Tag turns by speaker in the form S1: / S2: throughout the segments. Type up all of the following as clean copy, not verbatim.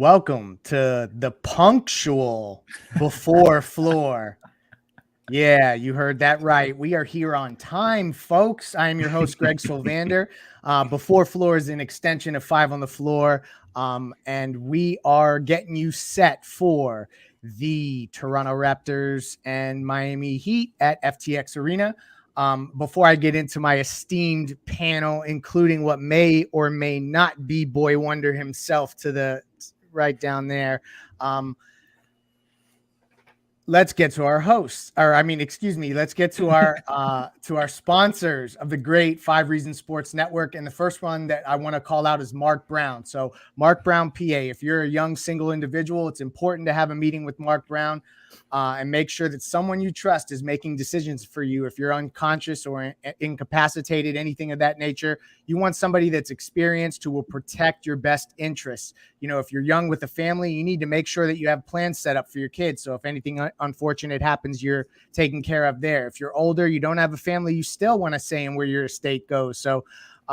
S1: Welcome to the punctual before floor. Yeah, you heard that right. We are here on time, folks. I am your host, Greg Sylvander. Before floor is an extension of 5 on the floor, and we are getting you set for the Toronto Raptors and Miami Heat at FTX Arena. Before I get into my esteemed panel, including what may or may not be Boy Wonder himself to the right down there, let's get to our hosts, let's get to our sponsors of the great 5 Reasons Sports Network. And the first one that I want to call out is Mark Brown. So Mark Brown, PA, if you're a young single individual, it's important to have a meeting with Mark Brown and make sure that someone you trust is making decisions for you. If you're unconscious or incapacitated, anything of that nature, you want somebody that's experienced who will protect your best interests. You know, if you're young with a family, you need to make sure that you have plans set up for your kids. So if anything unfortunate happens, you're taken care of there. If you're older, you don't have a family, you still want to say in where your estate goes. So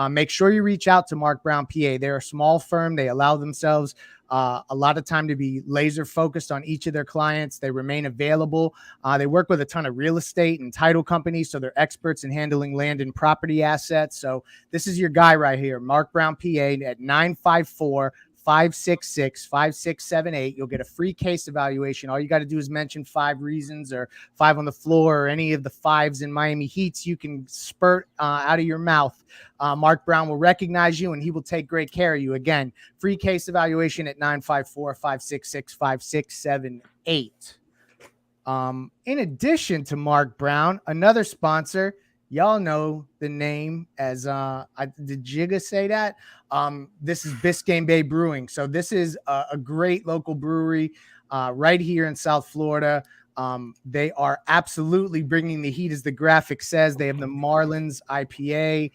S1: make sure you reach out to Mark Brown, PA. They're a small firm. They allow themselves a lot of time to be laser focused on each of their clients. They remain available. They work with a ton of real estate and title companies, so they're experts in handling land and property assets. So this is your guy right here, Mark Brown, PA, at 954-566-5678. You'll get a free case evaluation. All you got to do is mention 5 reasons or 5 on the floor or any of the 5s in Miami Heats you can spurt out of your mouth. Mark Brown will recognize you and he will take great care of you. Again, free case evaluation at 954-566-5678. In addition to Mark Brown, another sponsor, y'all know the name as did Jigga say that? This is Biscayne Bay Brewing. So this is a great local brewery right here in South Florida. They are absolutely bringing the heat, as the graphic says. They have the Marlins IPA,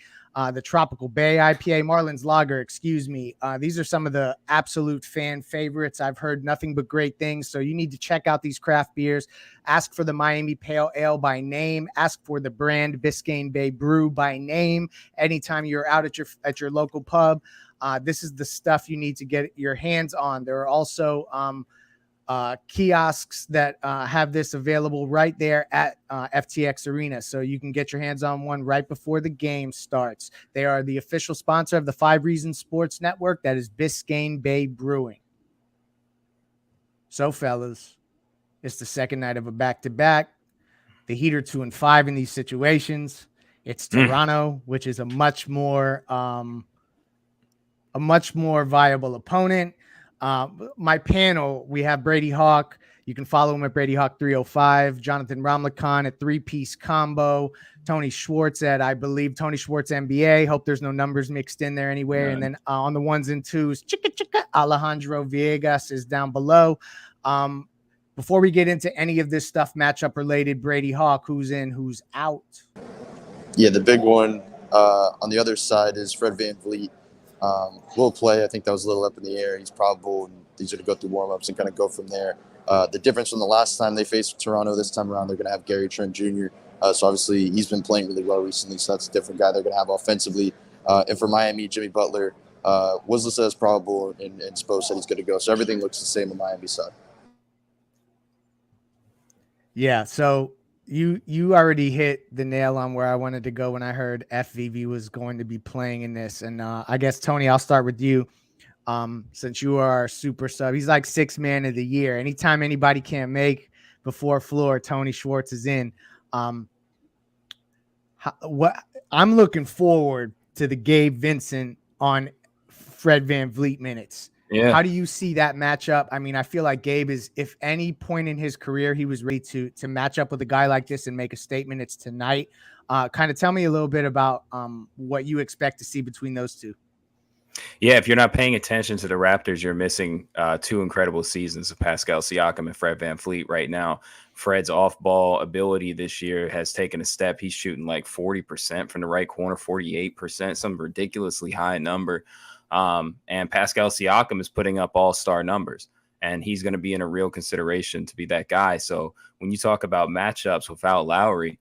S1: the Tropical Bay IPA, Marlins Lager, excuse me. These are some of the absolute fan favorites. I've heard nothing but great things. So you need to check out these craft beers. Ask for the Miami Pale Ale by name. Ask for the brand Biscayne Bay Brew by name. Anytime you're out at your local pub, this is the stuff you need to get your hands on. There are also kiosks that have this available right there at FTX Arena. So you can get your hands on one right before the game starts. They are the official sponsor of the 5 Reasons Sports Network. That is Biscayne Bay Brewing. So, fellas, it's the second night of a back-to-back. The Heat are 2-5 in these situations. It's Toronto, which is a much more viable opponent. My panel, we have Brady Hawk. You can follow him at Brady Hawk 305, Jonathan Ramlakan at 3-Piece Combo, Tony Schwartz at, I believe, Tony Schwartz NBA. Hope there's no numbers mixed in there anywhere. Yeah. And then on the 1s and 2s, Alejandro Villegas is down below. Before we get into any of this stuff matchup related, Brady Hawk, who's in, who's out?
S2: Yeah, the big one on the other side is Fred VanVleet. Will play. I think that was a little up in the air. He's probable, and he's going to go through warm-ups and kind of go from there. The difference from the last time they faced Toronto, this time around, they're going to have Gary Trent Jr. So obviously he's been playing really well recently, so that's a different guy they're going to have offensively. And for Miami, Jimmy Butler was listed as probable, and Spo said he's good to go. So everything looks the same on Miami side.
S1: Yeah, so you already hit the nail on where I wanted to go when I heard FVV was going to be playing in this. And I guess, Tony, I'll start with you. Since you are our super sub, he's like 6th man of the year. Anytime anybody can't make before floor, Tony Schwartz is in. What I'm looking forward to the Gabe Vincent on Fred VanVleet minutes. Yeah. How do you see that matchup? I mean, I feel like Gabe is, if any point in his career he was ready to match up with a guy like this and make a statement, it's tonight. Kind of tell me a little bit about what you expect to see between those two.
S3: Yeah, if you're not paying attention to the Raptors, you're missing 2 incredible seasons of Pascal Siakam and Fred VanVleet right now. Fred's off-ball ability this year has taken a step. He's shooting like 40% from the right corner, 48%, some ridiculously high number. And Pascal Siakam is putting up all-star numbers, and he's going to be in a real consideration to be that guy. So when you talk about matchups without Lowry,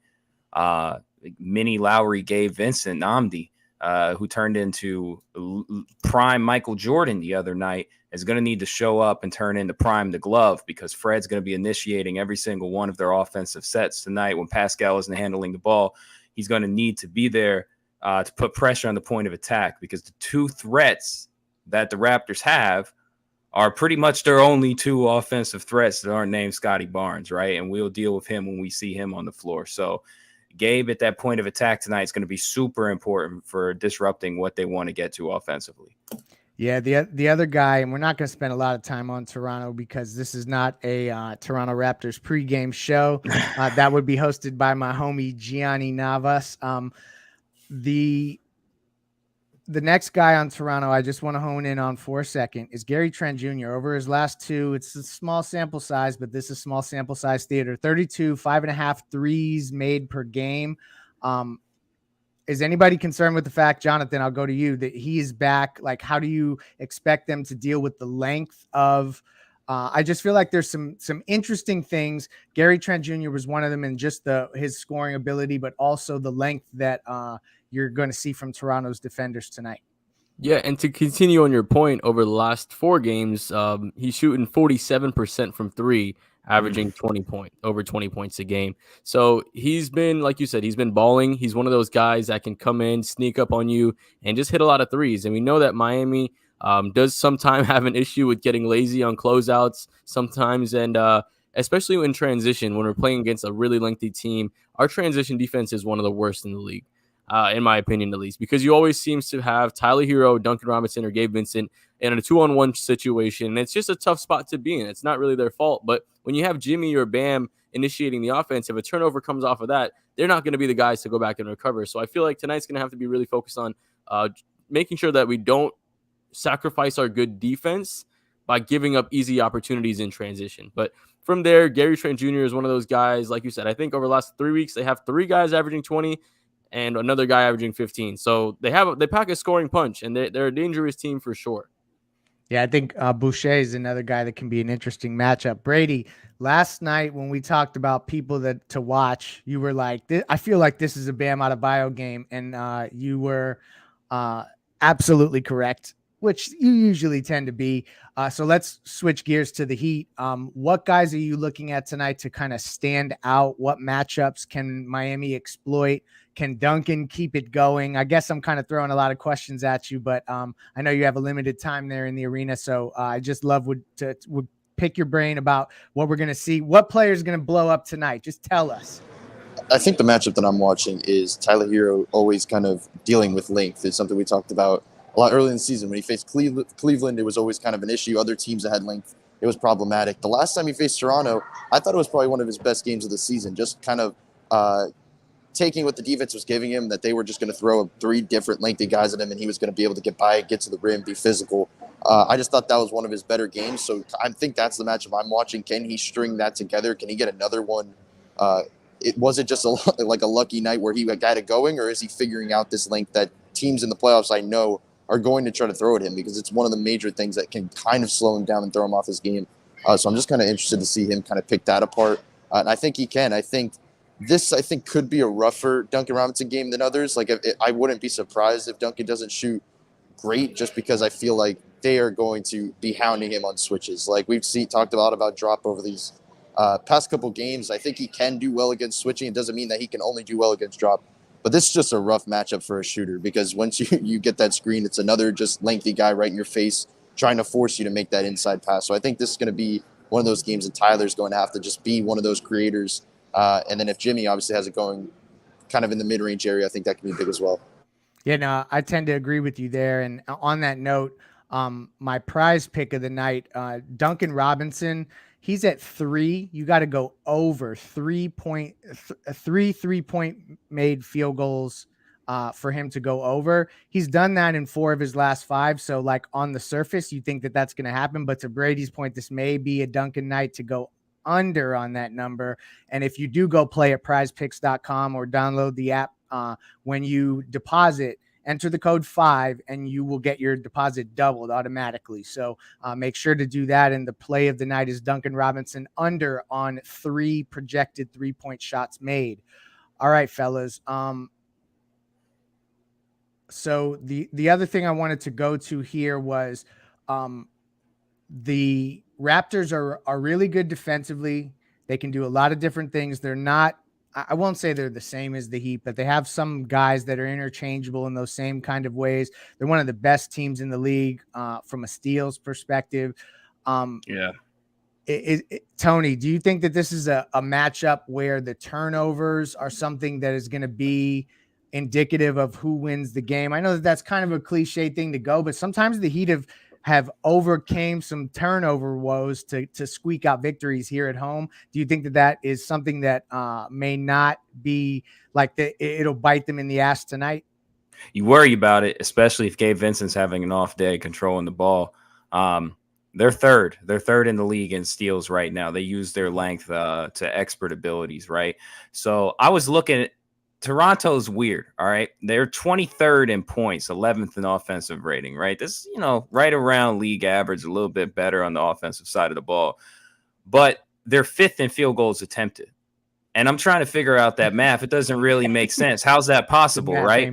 S3: mini Lowry gave Vincent Nnamdi, who turned into prime Michael Jordan the other night, is going to need to show up and turn in to prime the glove, because Fred's going to be initiating every single one of their offensive sets tonight. When Pascal isn't handling the ball, he's going to need to be there to put pressure on the point of attack, because the two threats that the Raptors have are pretty much their only two offensive threats that aren't named Scotty Barnes, right? And we'll deal with him when we see him on the floor. So Gabe at that point of attack tonight is going to be super important for disrupting what they want to get to offensively.
S1: Yeah, the other guy, and we're not going to spend a lot of time on Toronto because this is not a Toronto Raptors pregame show. That would be hosted by my homie Gianni Navas. The next guy on Toronto I just want to hone in on for a second is Gary Trent Jr. Over his last two, it's a small sample size, but this is small sample size theater. 32, 5.5 threes made per game. Is anybody concerned with the fact, Jonathan, I'll go to you, that he is back? Like, how do you expect them to deal with the length of I just feel like there's some interesting things. Gary Trent Jr. was one of them in just his scoring ability, but also the length that you're going to see from Toronto's defenders tonight.
S4: Yeah, and to continue on your point, over the last 4 games, he's shooting 47% from 3, averaging over 20 points a game. So he's been, like you said, he's been balling. He's one of those guys that can come in, sneak up on you, and just hit a lot of threes. And we know that Miami does sometimes have an issue with getting lazy on closeouts sometimes, and especially in transition when we're playing against a really lengthy team. Our transition defense is one of the worst in the league. In my opinion, at least, because you always seems to have Tyler Hero, Duncan Robinson, or Gabe Vincent in a 2-on-1 situation. And it's just a tough spot to be in. It's not really their fault. But when you have Jimmy or Bam initiating the offense, if a turnover comes off of that, they're not going to be the guys to go back and recover. So I feel like tonight's going to have to be really focused on making sure that we don't sacrifice our good defense by giving up easy opportunities in transition. But from there, Gary Trent Jr. is one of those guys, like you said. I think over the last 3 weeks, they have 3 guys averaging 20 and another guy averaging 15. So they pack a scoring punch, and they're a dangerous team for sure.
S1: Yeah, I think Boucher is another guy that can be an interesting matchup. Brady, last night when we talked about people to watch, you were like, I feel like this is a Bam Adebayo game, and you were absolutely correct, which you usually tend to be. So let's switch gears to the Heat. What guys are you looking at tonight to kind of stand out? What matchups can Miami exploit? Can Duncan keep it going? I guess I'm kind of throwing a lot of questions at you, but I know you have a limited time there in the arena. So I just love would pick your brain about what we're going to see. What player is going to blow up tonight? Just tell us.
S2: I think the matchup that I'm watching is Tyler Hero always kind of dealing with length. It's something we talked about a lot early in the season. When he faced Cleveland, it was always kind of an issue. Other teams that had length, it was problematic. The last time he faced Toronto, I thought it was probably one of his best games of the season, just kind of taking what the defense was giving him, that they were just going to throw 3 different lengthy guys at him, and he was going to be able to get by, get to the rim, be physical. I just thought that was one of his better games. So I think that's the matchup I'm watching. Can he string that together? Can he get another one? Was it just like a lucky night where he got it going, or is he figuring out this length that teams in the playoffs I know are going to try to throw at him, because it's one of the major things that can kind of slow him down and throw him off his game. So I'm just kind of interested to see him kind of pick that apart. And I think he can. I think could be a rougher Duncan Robinson game than others. Like, I wouldn't be surprised if Duncan doesn't shoot great, just because I feel like they are going to be hounding him on switches. Like we've talked a lot about drop over these past couple games. I think he can do well against switching. It doesn't mean that he can only do well against drop. But this is just a rough matchup for a shooter, because once you get that screen, it's another just lengthy guy right in your face trying to force you to make that inside pass. So I think this is going to be one of those games that Tyler's going to have to just be one of those creators. And then if Jimmy obviously has it going kind of in the mid-range area, I think that can be big as well.
S1: Yeah, no, I tend to agree with you there. And on that note, my prize pick of the night, Duncan Robinson, he's at 3. You got to go over 3-point made field goals for him to go over. He's done that in 4 of his last 5. So like on the surface, you think that that's going to happen. But to Brady's point, this may be a Duncan night to go under on that number. And if you do go play at prizepicks.com or download the app, when you deposit, enter the code 5 and you will get your deposit doubled automatically. So make sure to do that. And the play of the night is Duncan Robinson under on 3 projected 3-point shots made. All right, fellas. So the other thing I wanted to go to here was the Raptors are really good defensively. They can do a lot of different things. They're not, I won't say they're the same as the Heat, but they have some guys that are interchangeable in those same kind of ways. They're one of the best teams in the league from a steals perspective.
S3: Yeah.
S1: Tony, do you think that this is a matchup where the turnovers are something that is going to be indicative of who wins the game? I know that that's kind of a cliche thing to go, but sometimes the Heat have overcame some turnover woes to squeak out victories here at home. Do you think that that is something that may not be like it'll bite them in the ass tonight?
S3: You worry about it, especially if Gabe Vincent's having an off day controlling the ball. They're third. They're third in the league in steals right now. They use their length to expert abilities, right? So I was looking at Toronto's weird, all right? They're 23rd in points, 11th in offensive rating, right? This, right around league average, a little bit better on the offensive side of the ball. But they're 5th in field goals attempted. And I'm trying to figure out that math. It doesn't really make sense. How's that possible, right?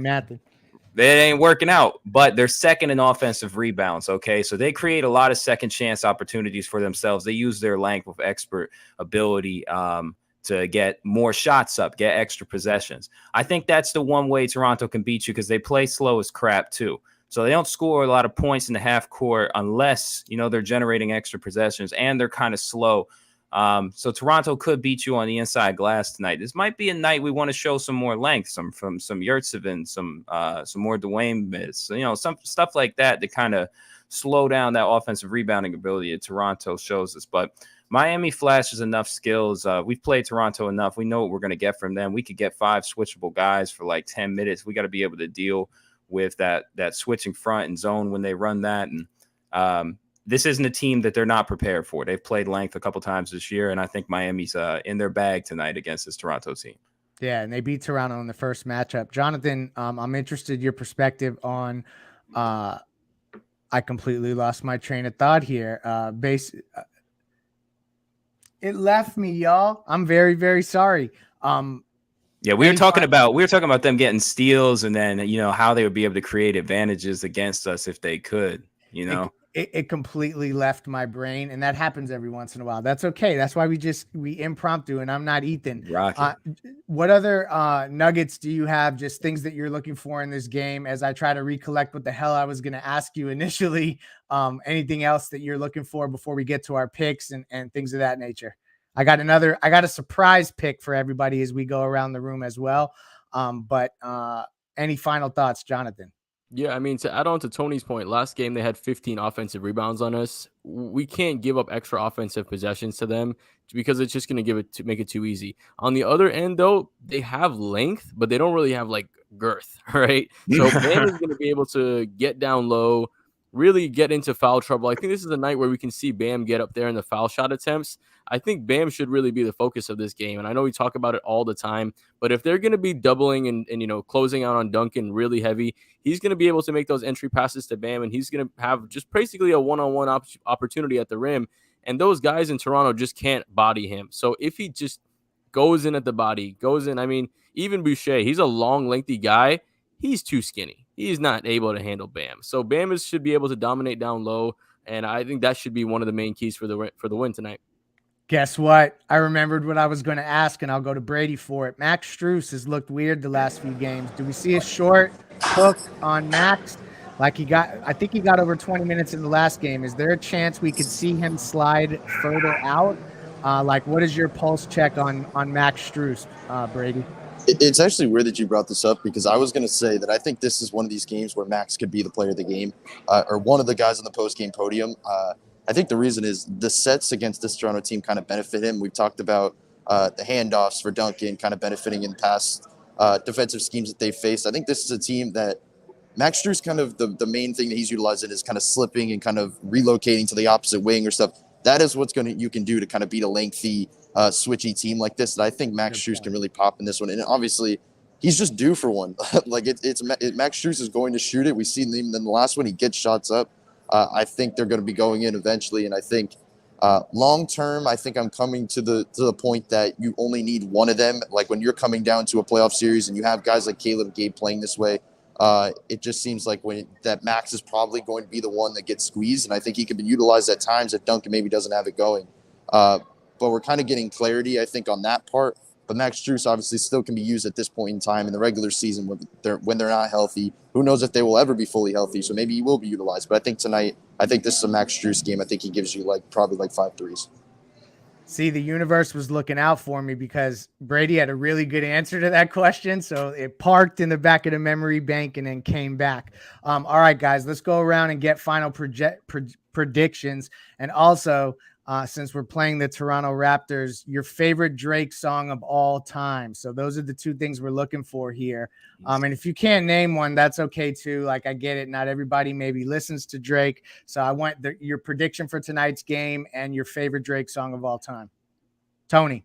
S3: It ain't working out, but they're second in offensive rebounds. Okay. So they create a lot of second chance opportunities for themselves. They use their length with expert ability to get more shots up, get extra possessions. I think that's the one way Toronto can beat you because they play slow as crap too. So they don't score a lot of points in the half court unless, they're generating extra possessions and they're kind of slow. So Toronto could beat you on the inside glass tonight. This might be a night we want to show some more length, some Yurtsevin, some more Dwayne miss, some stuff like that to kind of slow down that offensive rebounding ability that Toronto shows us. But Miami flashes enough skills. We've played Toronto enough. We know what we're going to get from them. We could get 5 switchable guys for like 10 minutes. We got to be able to deal with that switching front and zone when they run that. And this isn't a team that they're not prepared for. They've played length a couple times this year, and I think Miami's in their bag tonight against this Toronto team.
S1: Yeah, and they beat Toronto in the first matchup. Jonathan, I'm interested in your perspective on I completely lost my train of thought here. It left me, y'all. I'm very, very sorry.
S3: Yeah, we were talking about them getting steals and then, how they would be able to create advantages against us if they could,
S1: It completely left my brain, and that happens every once in a while. That's okay. That's why we impromptu, and I'm not Ethan. What other nuggets do you have, just things that you're looking for in this game as I try to recollect what the hell I was going to ask you initially? Anything else that you're looking for before we get to our picks and things of that nature? I got a surprise pick for everybody as we go around the room as well. But any final thoughts, Jonathan?
S4: Yeah, I mean, to add on to Tony's point, last game they had 15 offensive rebounds on us. We can't give up extra offensive possessions to them because it's just going to make it too easy. On the other end, though, they have length, but they don't really have like girth, right? So Bam is going to be able to get down low, really get into foul trouble. I think this is a night where we can see Bam get up there in the foul shot attempts. I think Bam should really be the focus of this game. And I know we talk about it all the time, but if they're going to be doubling and closing out on Duncan really heavy, he's going to be able to make those entry passes to Bam, and he's going to have just basically a one-on-one opportunity at the rim. And those guys in Toronto just can't body him. So if he just goes in at the body, I mean, even Boucher, he's a long, lengthy guy. He's too skinny. He's not able to handle Bam. So Bam should be able to dominate down low, and I think that should be one of the main keys for the win tonight.
S1: Guess what? I remembered what I was going to ask, and I'll go to Brady for it. Max Strus has looked weird the last few games. Do we see a short hook on Max? I think he got over 20 minutes in the last game. Is there a chance we could see him slide further out? What is your pulse check on Max Strus, Brady?
S2: It's actually weird that you brought this up because I was going to say that I think this is one of these games where Max could be the player of the game or one of the guys on the post-game podium. I think the reason is the sets against this Toronto team kind of benefit him. We've talked about the handoffs for Duncan kind of benefiting in past defensive schemes that they've faced. I think this is a team that Max Strus kind of the main thing that he's utilizing is kind of slipping and kind of relocating to the opposite wing or stuff. That is what's you can do to kind of beat a lengthy, switchy team like this. And I think Max Strus can really pop in this one. And obviously, he's just due for one. Max Strus is going to shoot it. We've seen him in the last one. He gets shots up. I think they're going to be going in eventually. And I think long term, I think I'm coming to the point that you only need one of them. Like when you're coming down to a playoff series and you have guys like Caleb and Gabe playing this way, It just seems like that Max is probably going to be the one that gets squeezed, and I think he can be utilized at times if Duncan maybe doesn't have it going. But we're kind of getting clarity, I think, on that part. But Max Strus obviously still can be used at this point in time in the regular season when they're not healthy. Who knows if they will ever be fully healthy? So maybe he will be utilized. But I think tonight, I think this is a Max Strus game. I think he gives you probably 5 threes.
S1: See, the universe was looking out for me because Brady had a really good answer to that question. So it parked in the back of the memory bank and then came back. All right, guys, let's go around and get final predictions. And also, since we're playing the Toronto Raptors, your favorite Drake song of all time. So those are the two things we're looking for here. And if you can't name one, that's okay too. Like, I get it. Not everybody maybe listens to Drake. So I want your prediction for tonight's game and your favorite Drake song of all time. Tony.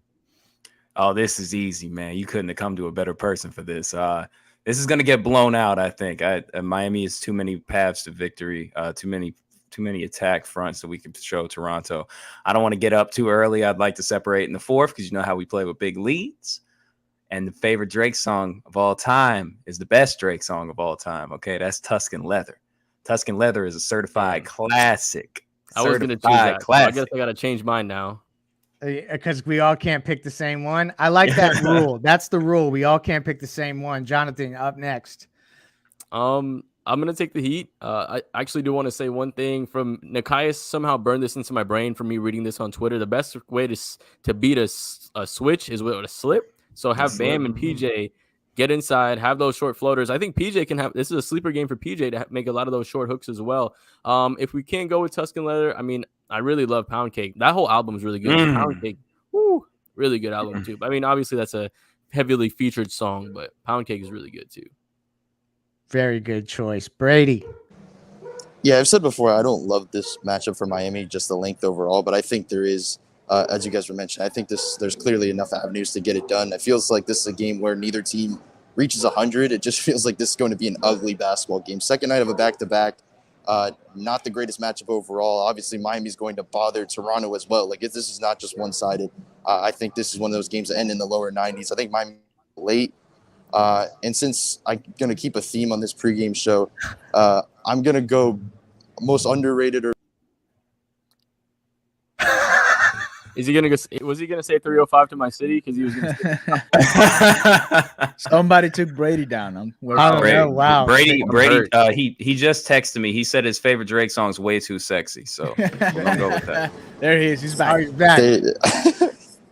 S3: Oh, this is easy, man. You couldn't have come to a better person for this. This is going to get blown out, I think. Miami is too many paths to victory, too many attack fronts that we can show Toronto. I don't want to get up too early. I'd like to separate in the fourth because you know how we play with big leads. And the favorite Drake song of all time is the best Drake song of all time. Okay, that's Tuscan Leather. Tuscan Leather is a certified classic.
S4: I was going to choose that. I guess I got to change mine now.
S1: Because we all can't pick the same one. I like that rule. That's the rule. We all can't pick the same one. Jonathan, up next.
S4: I'm going to take the Heat. I actually do want to say one thing from Nikias somehow burned this into my brain from me reading this on Twitter. The best way to beat a switch is with a slip. So have Bam and PJ get inside, have those short floaters. I think PJ can have – this is a sleeper game for PJ to make a lot of those short hooks as well. If we can't go with Tuscan Leather, I mean, I really love Pound Cake. That whole album is really good. Pound Cake, really good album too. I mean, obviously that's a heavily featured song, but Pound Cake is really good too.
S2: Very good choice. Brady. Yeah, I've said before, I don't love this matchup for Miami, just the length overall, but I think there is, as you guys were mentioning, I think there's clearly enough avenues to get it done. It feels like this is a game where neither team reaches 100. It just feels like this is going to be an ugly basketball game. Second night of a back-to-back, not the greatest matchup overall. Obviously, Miami's going to bother Toronto as well. Like, this is not just one-sided. I think this is one of those games that end in the lower 90s. I think Miami late. And since I'm going to keep a theme on this pregame show, I'm going to go most underrated or
S4: was he going to say 305 to my city? Because he was going to say
S5: somebody took Brady down.
S1: Wow.
S3: Brady, he just texted me. He said his favorite Drake song is Way Too Sexy. So we're gonna go with that.
S5: There he is. He's back.
S1: He's back.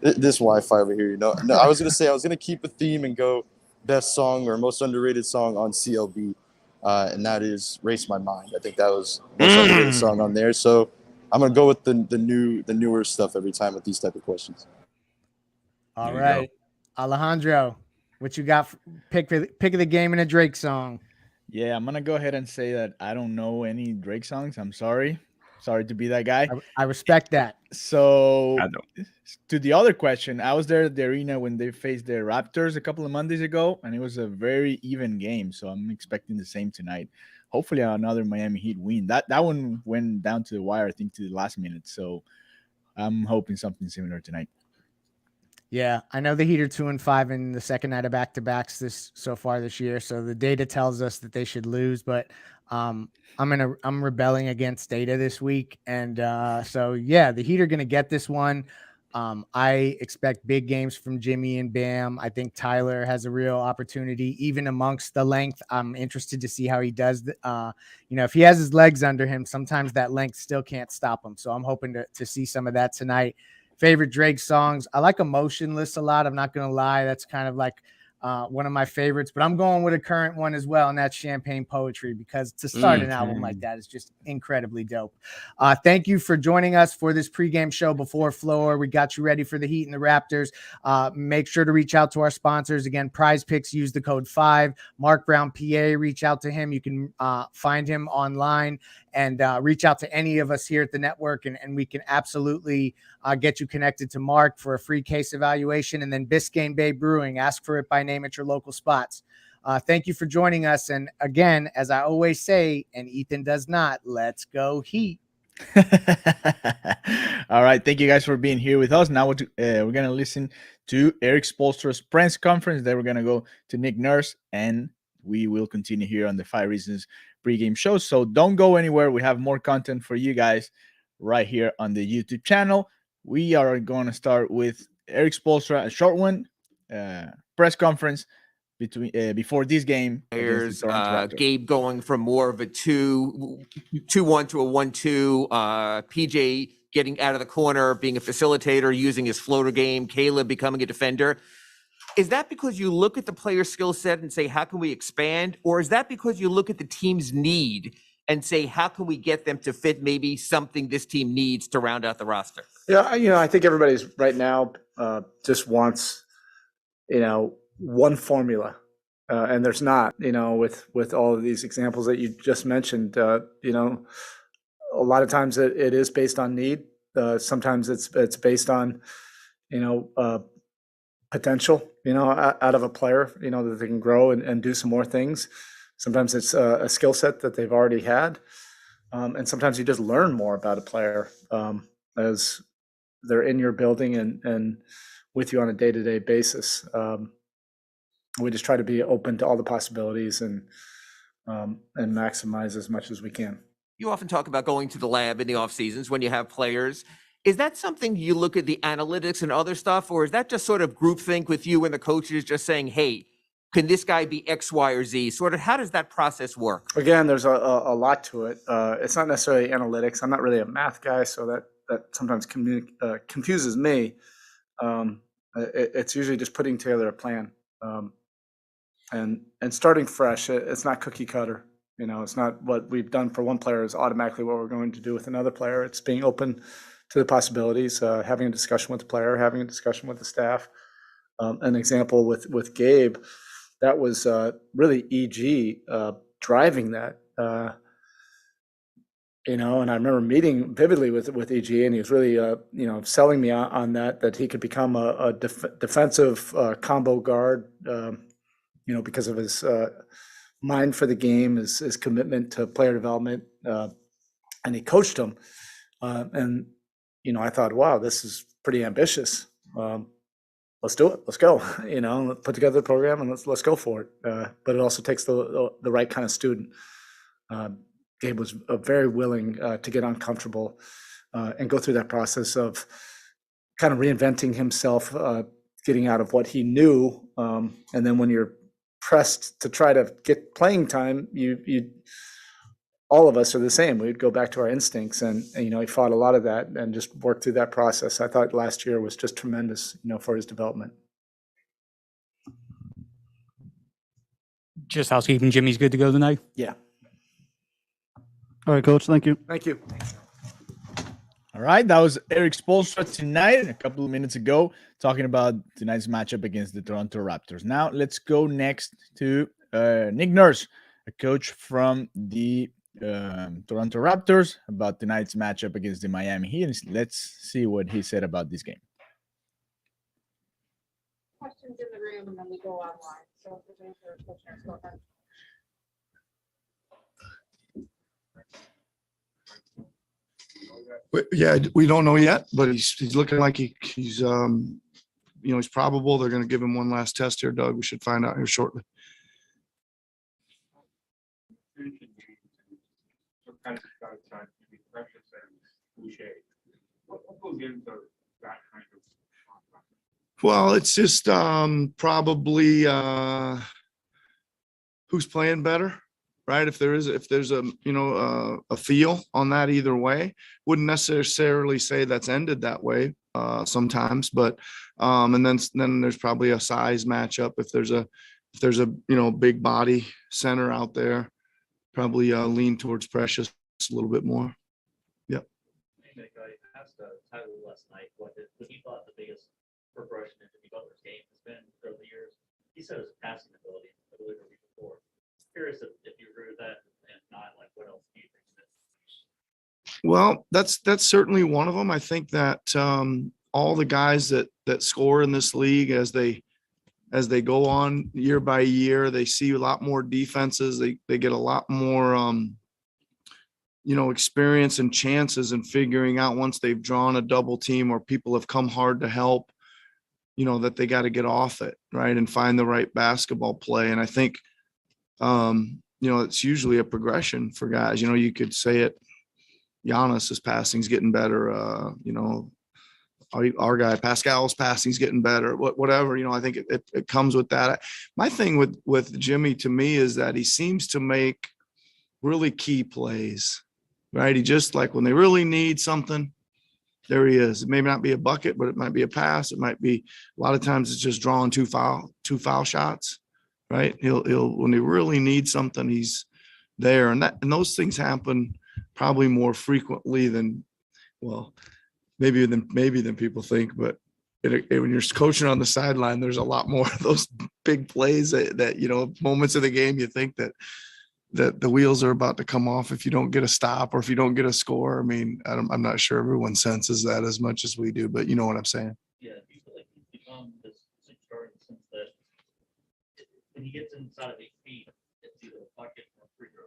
S2: This Wi-Fi over here, No, I was gonna keep a theme and go best song or most underrated song on CLB, and that is "Race My Mind." I think that was the most underrated song on there. So I'm gonna go with the newer stuff every time with these type of questions.
S1: All right, Alejandro, what you got? Pick of the game and a Drake song.
S5: Yeah, I'm gonna go ahead and say that I don't know any Drake songs. I'm sorry to be that guy.
S1: I respect that.
S5: So to the other question, I was there at the arena when they faced the Raptors a couple of Mondays ago, and it was a very even game. So I'm expecting the same tonight. Hopefully another Miami Heat win. That one went down to the wire, I think, to the last minute. So I'm hoping something similar tonight.
S1: Yeah, I know the Heat are 2-5 in the second night of back-to-backs so far this year. So the data tells us that they should lose, but I'm rebelling against data this week, and so yeah, the Heat are gonna get this one. I expect big games from Jimmy and Bam. I think Tyler has a real opportunity, even amongst the length. I'm interested to see how he does. If he has his legs under him, sometimes that length still can't stop him. So I'm hoping to see some of that tonight. Favorite Drake songs. I like Emotionless a lot. I'm not going to lie. That's kind of like one of my favorites, but I'm going with a current one as well, and that's Champagne Poetry, because to start an album like that is just incredibly dope. Thank you for joining us for this pregame show before Floor. We got you ready for the Heat and the Raptors. Make sure to reach out to our sponsors. Again, Prize Picks, use the code 5. Mark Brown, PA, reach out to him. You can find him online and reach out to any of us here at the network, and we can absolutely get you connected to Mark for a free case evaluation. And then Biscayne Bay Brewing, ask for it by name at your local spots. Thank you for joining us. And again, as I always say, and Ethan does not, let's go Heat.
S5: All right. Thank you guys for being here with us. Now we're going to listen to Eric Spoelstra's press conference. Then we're going to go to Nick Nurse and we will continue here on the 5 Reasons pregame show. So don't go anywhere. We have more content for you guys right here on the YouTube channel. We are going to start with Eric Spoelstra, a short one, press conference before this game against the Toronto Raptors.
S6: Gabe going from more of a 2-1 to a 1-2. PJ getting out of the corner, being a facilitator, using his floater game. Caleb becoming a defender. Is that because you look at the player skill set and say, how can we expand? Or is that because you look at the team's need and say, how can we get them to fit maybe something this team needs to round out the roster?
S7: Yeah, I think everybody's right now just wants, one formula, and there's not, with all of these examples that you just mentioned. A lot of times it is based on need. Sometimes it's based on, potential, out of a player, that they can grow and do some more things. Sometimes it's a skill set that they've already had, and sometimes you just learn more about a player as they're in your building and with you on a day-to-day basis. We just try to be open to all the possibilities and maximize as much as we can.
S6: You often talk about going to the lab in the off seasons when you have players. Is that something you look at the analytics and other stuff, or is that just sort of groupthink with you and the coaches just saying, hey, can this guy be X, Y, or Z? Sort of, how does that process work?
S7: Again, there's a lot to it. It's not necessarily analytics. I'm not really a math guy, so that sometimes confuses me. It's usually just putting together a plan. And starting fresh. It's not cookie cutter. It's not what we've done for one player is automatically what we're going to do with another player. It's being open to the possibilities, having a discussion with the player, having a discussion with the staff. An example with Gabe, that was really EG driving that. And I remember meeting vividly with EG, and he was really, selling me on that he could become a defensive combo guard. Because of his mind for the game, his commitment to player development, and he coached him. And I thought, wow, this is pretty ambitious. Let's do it. Let's go. Put together the program and let's go for it. But it also takes the right kind of student. Gabe was very willing to get uncomfortable and go through that process of kind of reinventing himself, getting out of what he knew, and then when you're pressed to try to get playing time, you all of us are the same. We'd go back to our instincts, and he fought a lot of that and just worked through that process. I thought last year was just tremendous, for his development.
S8: Just housekeeping. Jimmy's good to go tonight?
S7: Yeah.
S9: All right, Coach. Thank you.
S7: Thank you.
S5: All right, that was Eric Spoelstra tonight, a couple of minutes ago, talking about tonight's matchup against the Toronto Raptors. Now, let's go next to Nick Nurse, a coach from the Toronto Raptors, about tonight's matchup against the Miami Heat. Let's see what he said about this game.
S10: Questions in the room, and then we go online. So if there's any further questions, go ahead.
S11: Yeah, we don't know yet, but he's looking like he's he's probable. They're going to give him one last test here, Doug. We should find out here shortly. Well, it's just probably who's playing better. Right. If there's a feel on that either way, wouldn't necessarily say that's ended that way sometimes, but and then there's probably a size matchup. If there's a big body center out there, probably lean towards Precious a little bit more. Yep.
S12: Nick, I asked Tyler last night what he thought the biggest progression in Jimmy Butler's game has been throughout the years. He said his passing ability, I believe, the week before. Curious if you agree with that, and not, like, what else do you think?
S11: Well, that's certainly one of them. I think that all the guys that score in this league, as they go on year by year, they see a lot more defenses. They get a lot more experience and chances in figuring out, once they've drawn a double team or people have come hard to help, that they got to get off it, right, and find the right basketball play. And I think It's usually a progression for guys. You could say it. Giannis's passing's getting better. Our guy Pascal's passing's getting better. Whatever. I think it comes with that. My thing with Jimmy to me is that he seems to make really key plays. Right? He just like when they really need something, there he is. It may not be a bucket, but it might be a pass. It might be a lot of times it's just drawing two foul shots. Right? He'll when they really need something, he's there, and those things happen probably more frequently than maybe people think. But when you're coaching on the sideline, there's a lot more of those big plays that moments of the game you think that the wheels are about to come off if you don't get a stop or if you don't get a score. I mean, I'm not sure everyone senses that as much as we do, but you know what I'm saying.
S12: Yeah, do you feel like he's become this superstar in the sense that when he gets inside of 8 feet, it's either a bucket or a free throw.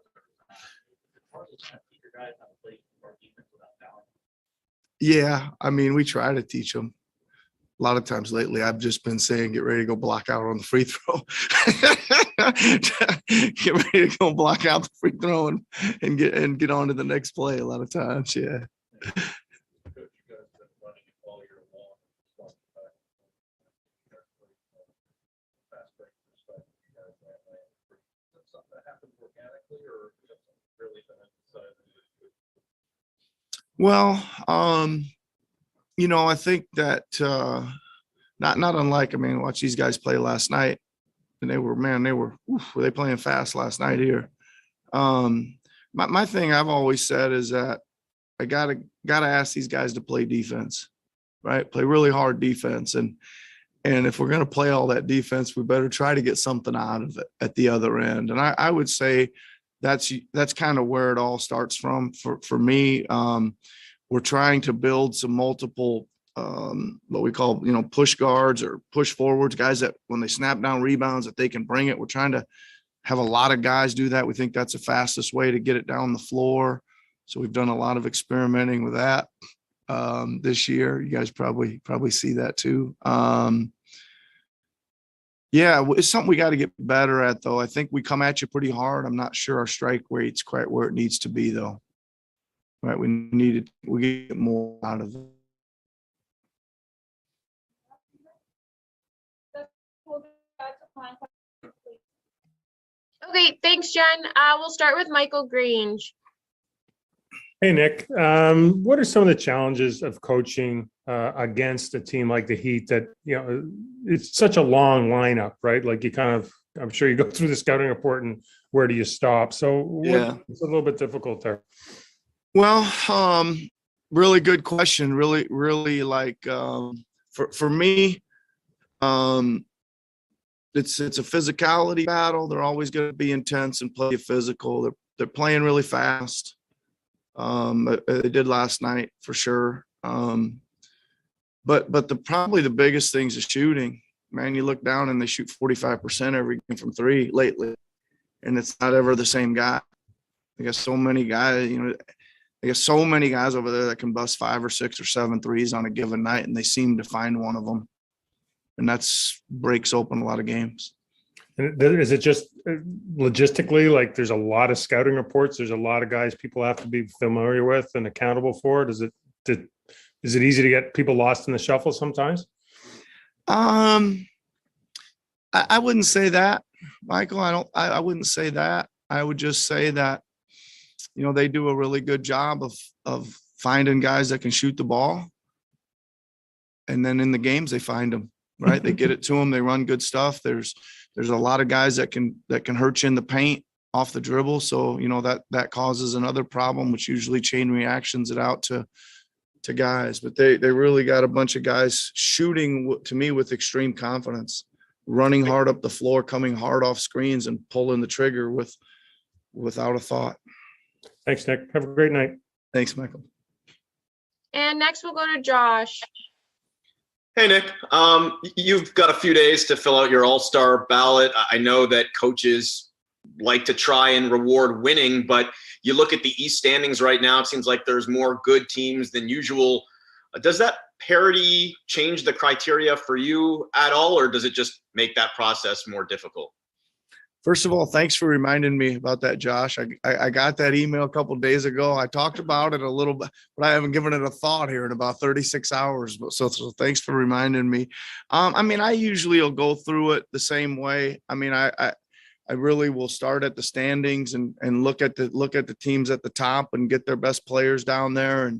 S12: It's hard to kind of teach your guys how to play more defense without fouling.
S11: Yeah, I mean, we try to teach them. A lot of times lately, I've just been saying, get ready to go block out on the free throw. Get ready to go block out the free throw and get on to the next play a lot of times. Yeah. Well, I think that not unlike, watch these guys play last night, and they were playing fast last night here. My thing I've always said is that I gotta ask these guys to play defense, right? Play really hard defense, and if we're gonna play all that defense, we better try to get something out of it at the other end. And I would say that's kind of where it all starts from for me. We're trying to build some multiple what we call push guards or push forwards, guys that when they snap down rebounds that they can bring it. We're trying to have a lot of guys do that. We think that's the fastest way to get it down the floor. So we've done a lot of experimenting with that this year. You guys probably see that too. Yeah, it's something we got to get better at, though. I think we come at you pretty hard. I'm not sure our strike rate's quite where it needs to be, though. Right, we get more out of it.
S13: Okay, thanks, Jen. We'll start with Michael Grange.
S14: Hey, Nick. What are some of the challenges of coaching against a team like the Heat that, it's such a long lineup, right? Like I'm sure you go through the scouting report and where do you stop? So it's a little bit difficult there.
S11: Well, really good question. Really like for me, it's a physicality battle. They're always going to be intense and play physical. They're playing really fast. They did last night for sure. But probably the biggest thing is shooting. Man, you look down and they shoot 45% every game from three lately, and it's not ever the same guy. They got so many guys, they got so many guys over there that can bust 5 or 6 or 7 threes on a given night, and they seem to find one of them, and that's breaks open a lot of games.
S14: And is it just logistically, like there's a lot of scouting reports, there's a lot of guys people have to be familiar with and accountable for? Is it easy to get people lost in the shuffle sometimes?
S11: I wouldn't say that, Michael. I wouldn't say that. I would just say that, they do a really good job of finding guys that can shoot the ball. And then in the games, they find them, right? They get it to them. They run good stuff. There's a lot of guys that can hurt you in the paint off the dribble. So, that causes another problem, which usually chain reactions it out to guys. But they really got a bunch of guys shooting, to me, with extreme confidence, running hard up the floor, coming hard off screens and pulling the trigger without a thought.
S14: Thanks, Nick. Have a great night.
S11: Thanks, Michael.
S13: And next we'll go to Josh.
S15: Hey, Nick. You've got a few days to fill out your all-star ballot. I know that coaches like to try and reward winning, but you look at the East standings right now, it seems like there's more good teams than usual. Does that parity change the criteria for you at all, or does it just make that process more difficult?
S11: First of all, thanks for reminding me about that, Josh. I got that email a couple of days ago. I talked about it a little bit, but I haven't given it a thought here in about 36 hours. So thanks for reminding me. I mean, I usually will go through it the same way. I mean, I really will start at the standings and look at the teams at the top and get their best players down there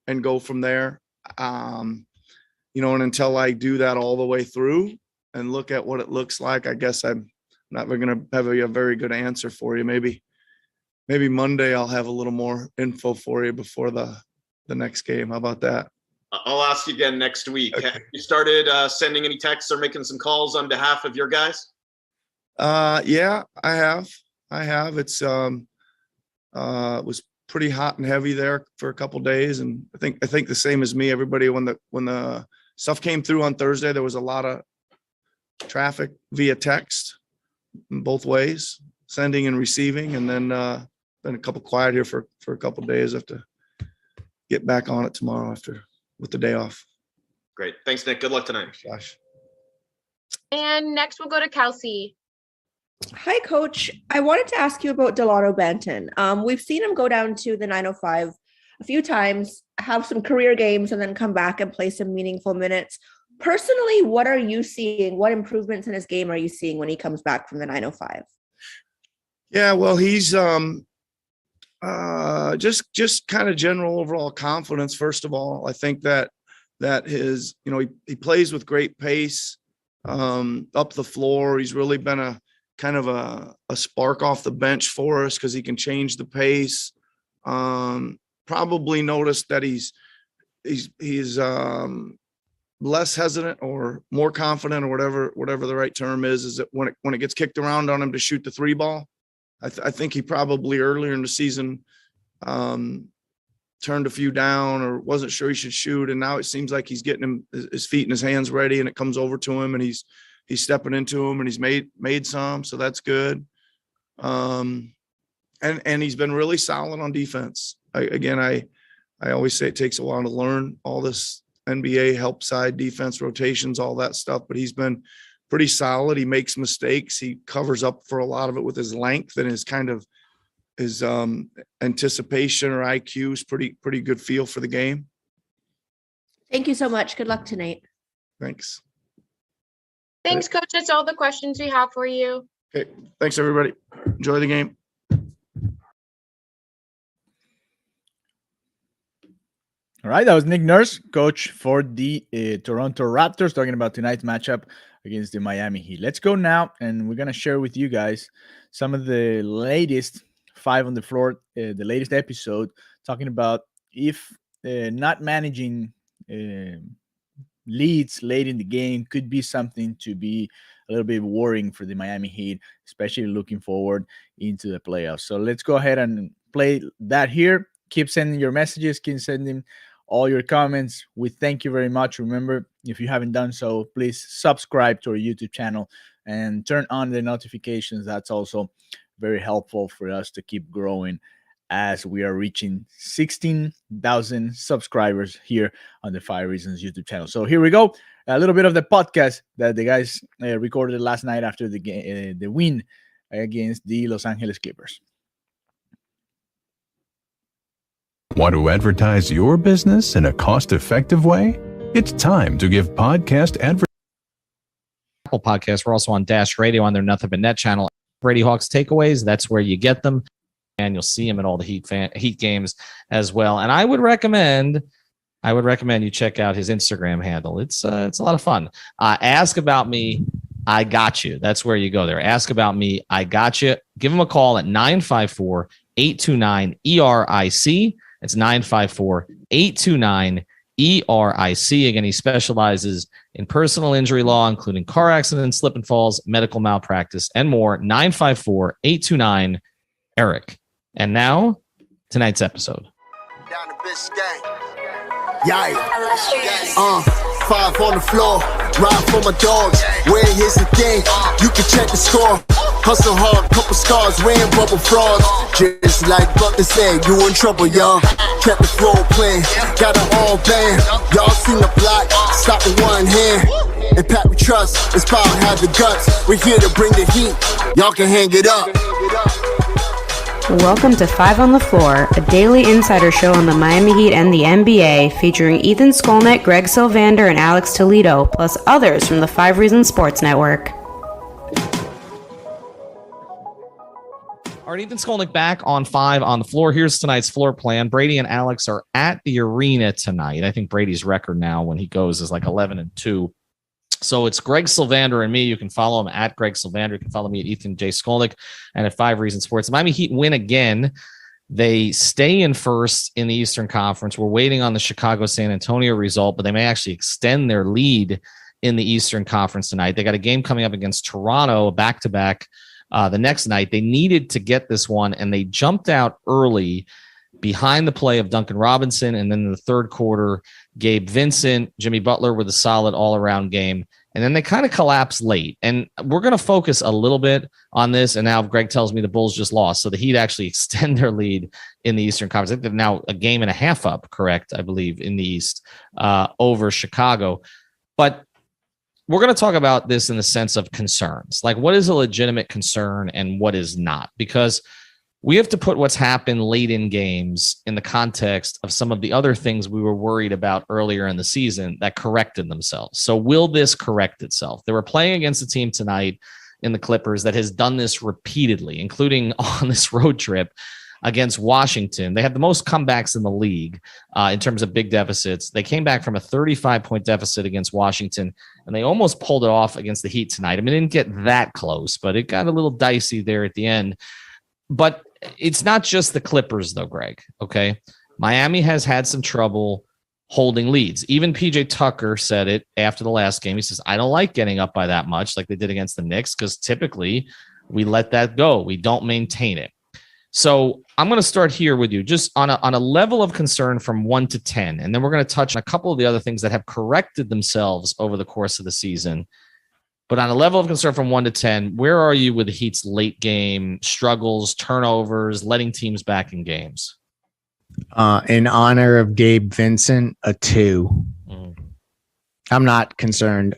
S11: and go from there. And until I do that all the way through and look at what it looks like, I guess I'm not going to have a very good answer for you. Maybe Monday I'll have a little more info for you before the next game. How about that?
S15: I'll ask you again next week.
S11: Okay.
S15: Have you started sending any texts or making some calls on behalf of your guys?
S11: Yeah, I have. It's it was pretty hot and heavy there for a couple days, and I think the same as me. Everybody, when the stuff came through on Thursday, there was a lot of traffic via text both ways, sending and receiving, and then been a couple quiet here for a couple days. I have to get back on it tomorrow with the day off.
S15: Great. Thanks, Nick. Good luck tonight.
S11: Josh.
S13: And next we'll go to Kelsey.
S16: Hi, Coach. I wanted to ask you about Delano Banton. We've seen him go down to the 905 a few times, have some career games, and then come back and play some meaningful minutes. Personally, what are you seeing? What improvements in his game are you seeing when he comes back from the 905?
S11: Yeah, well, he's just kind of general overall confidence. First of all, I think that his, he plays with great pace up the floor. He's really been a kind of a spark off the bench for us because he can change the pace. Probably noticed that he's less hesitant or more confident, or whatever the right term is that when it gets kicked around on him to shoot the three ball. I think he probably earlier in the season turned a few down or wasn't sure he should shoot, and now it seems like he's getting his feet and his hands ready, and it comes over to him, and he's stepping into him, and he's made some, so that's good. And he's been really solid on defense. I always say it takes a while to learn all this NBA help side defense rotations, all that stuff, but he's been pretty solid. He makes mistakes. He covers up for a lot of it with his length and his kind of his anticipation or IQ is pretty good feel for the game.
S16: Thank you so much. Good luck tonight.
S11: Thanks.
S13: Thanks, Coach. That's all the questions we have for you.
S11: Okay. Thanks, everybody. Enjoy the game.
S5: All right, that was Nick Nurse, coach for the Toronto Raptors, talking about tonight's matchup against the Miami Heat. Let's go now, and we're going to share with you guys some of the latest Five on the Floor, the latest episode, talking about if not managing leads late in the game could be something to be a little bit worrying for the Miami Heat, especially looking forward into the playoffs. So let's go ahead and play that here. Keep sending your messages, keep sending all your comments. We thank you very much. Remember, if you haven't done so, please subscribe to our YouTube channel and turn on the notifications. That's also very helpful for us to keep growing as we are reaching 16,000 subscribers here on the 5 Reasons YouTube channel. So here we go. A little bit of the podcast that the guys recorded last night after the win against the Los Angeles Clippers.
S17: Want to advertise your business in a cost-effective way? It's time to give podcast advertising.
S18: Apple Podcasts. We're also on Dash Radio on their Nothing But Net channel. Brady Hawks takeaways. That's where you get them, and you'll see them at all the Heat games as well. And I would recommend you check out his Instagram handle. It's a lot of fun. Ask about me. I got you. That's where you go there. Ask about me. I got you. Give him a call at 954-829-ERIC. It's 954-829-ERIC. Again, he specializes in personal injury law, including car accidents, slip and falls, medical malpractice, and more. 954-829-ERIC. And now, tonight's episode.
S19: Down to Biscayne. Yikes. 5 on the floor. Ride for my dogs. Where here's the thing. You can check the score. Hustle hard, couple scars, wearing bubble frauds. Just like Butlers said, you in trouble, y'all. Kept the floor playing, got an all band. Y'all seen the block, stop with one hand. And Pat, we trust, inspired, have the guts. We're here to bring the heat. Y'all can hang it up.
S20: Welcome to 5 on the Floor, a daily insider show on the Miami Heat and the NBA, featuring Ethan Skolnick, Greg Sylvander, and Alex Toledo, plus others from the 5 Reasons Sports Network.
S18: All right, Ethan Skolnick back on 5 on the Floor. Here's tonight's floor plan. Brady and Alex are at the arena tonight. I think Brady's record now when he goes is like 11-2. So it's Greg Sylvander and me. You can follow him at Greg Sylvander. You can follow me at Ethan J. Skolnick and at 5 Reasons Sports. The Miami Heat win again. They stay in first in the Eastern Conference. We're waiting on the Chicago-San Antonio result, but they may actually extend their lead in the Eastern Conference tonight. They got a game coming up against Toronto, back-to-back the next night. They needed to get this one, and they jumped out early behind the play of Duncan Robinson, and then in the third quarter, Gabe Vincent, Jimmy Butler with a solid all-around game. And then they kind of collapsed late. And we're going to focus a little bit on this. And now Greg tells me the Bulls just lost. So the Heat actually extend their lead in the Eastern Conference. I think they're now a game and a half up, correct, I believe, in the East over Chicago. But we're going to talk about this in the sense of concerns. Like, what is a legitimate concern and what is not? Because we have to put what's happened late in games in the context of some of the other things we were worried about earlier in the season that corrected themselves. So will this correct itself? They were playing against a team tonight in the Clippers that has done this repeatedly, including on this road trip against Washington. They had the most comebacks in the league in terms of big deficits. They came back from a 35-point deficit against Washington, and they almost pulled it off against the Heat tonight. I mean, it didn't get that close, but it got a little dicey there at the end. But it's not just the Clippers, though, Greg. Okay. Miami has had some trouble holding leads. Even PJ Tucker said it after the last game. He says, I don't like getting up by that much like they did against the Knicks, because typically we let that go. We don't maintain it. So I'm going to start here with you just on a level of concern from 1 to 10. And then we're going to touch on a couple of the other things that have corrected themselves over the course of the season. But on a level of concern from 1 to 10, where are you with the Heat's late game struggles, turnovers, letting teams back in games?
S1: In honor of Gabe Vincent, a 2. I'm not concerned.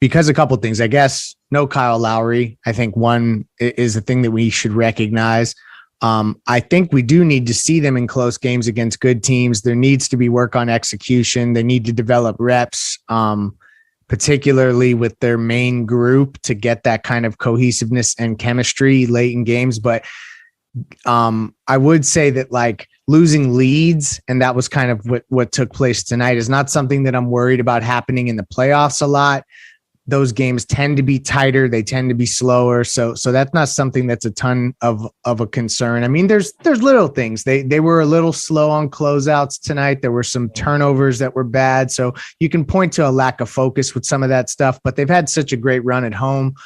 S1: Because a couple of things, I guess. No Kyle Lowry. I think one is the thing that we should recognize. I think we do need to see them in close games against good teams. There needs to be work on execution. They need to develop reps. Particularly with their main group, to get that kind of cohesiveness and chemistry late in games. But I would say that, like, losing leads, and that was kind of what took place tonight, is not something that I'm worried about happening in the playoffs a lot. Those games tend to be tighter. They tend to be slower. So that's not something that's a ton of a concern. I mean, there's little things. They were a little slow on closeouts tonight. There were some turnovers that were bad. So you can point to a lack of focus with some of that stuff, but they've had such a great run at home.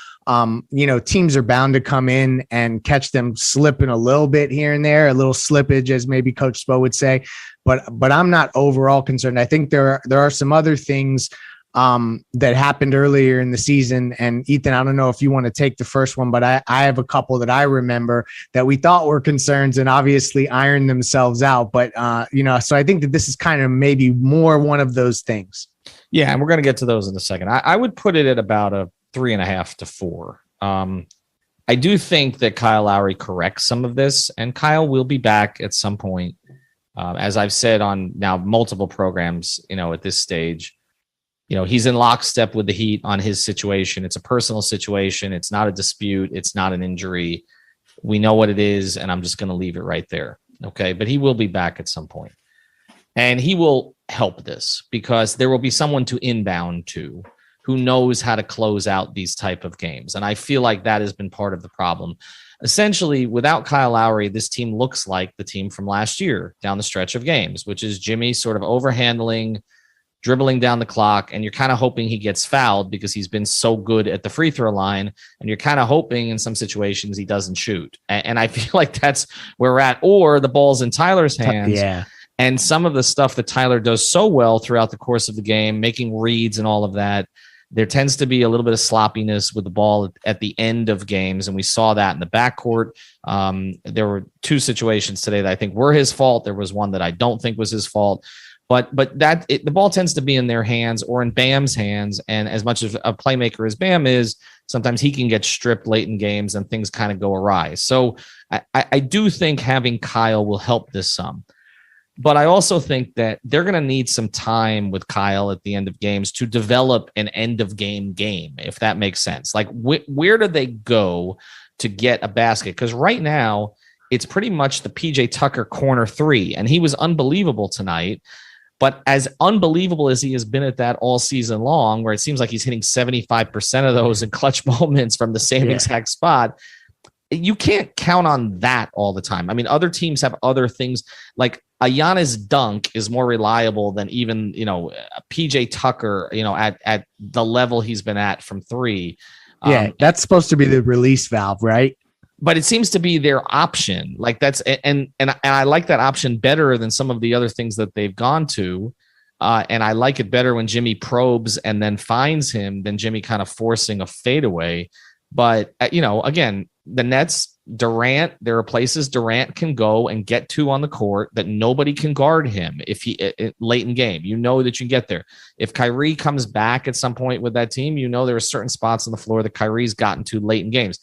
S1: Teams are bound to come in and catch them slipping a little bit here and there, a little slippage, as maybe Coach Spo would say, but I'm not overall concerned. I think there are some other things that happened earlier in the season. And Ethan, I don't know if you want to take the first one, but I have a couple that I remember that we thought were concerns and obviously ironed themselves out. But, so I think that this is kind of maybe more one of those things.
S18: Yeah. And we're going to get to those in a second. I would put it at about a 3.5 to 4. I do think that Kyle Lowry corrects some of this, and Kyle will be back at some point. As I've said on now multiple programs, at this stage, he's in lockstep with the Heat on his situation. It's a personal situation. It's not a dispute. It's not an injury. We know what it is, and I'm just going to leave it right there. Okay. But he will be back at some point, and he will help this because there will be someone to inbound to who knows how to close out these type of games. And I feel like that has been part of the problem. Essentially, without Kyle Lowry, this team looks like the team from last year down the stretch of games, which is Jimmy sort of overhandling, dribbling down the clock, and you're kind of hoping he gets fouled because he's been so good at the free throw line, and you're kind of hoping in some situations he doesn't shoot. And I feel like that's where we're at. Or the ball's in Tyler's hands.
S1: Yeah.
S18: And some of the stuff that Tyler does so well throughout the course of the game, making reads and all of that, there tends to be a little bit of sloppiness with the ball at the end of games, and we saw that in the backcourt. There were 2 situations today that I think were his fault. There was one that I don't think was his fault. But the ball tends to be in their hands or in Bam's hands. And as much as a playmaker as Bam is, sometimes he can get stripped late in games and things kind of go awry. So I do think having Kyle will help this some. But I also think that they're going to need some time with Kyle at the end of games to develop an end of game, if that makes sense. Like where do they go to get a basket? Because right now it's pretty much the PJ Tucker corner three, and he was unbelievable tonight. But as unbelievable as he has been at that all season long, where it seems like he's hitting 75% of those in clutch moments from the same exact spot, you can't count on that all the time. I mean, other teams have other things. Like a Giannis dunk is more reliable than even, a PJ Tucker, at the level he's been at from three.
S1: Yeah, that's supposed to be the release valve, right?
S18: But it seems to be their option. Like that's and I like that option better than some of the other things that they've gone to. And I like it better when Jimmy probes and then finds him than Jimmy kind of forcing a fadeaway. But again, the Nets, Durant, there are places Durant can go and get to on the court that nobody can guard him if he late in game. That you can get there. If Kyrie comes back at some point with that team, there are certain spots on the floor that Kyrie's gotten to late in games.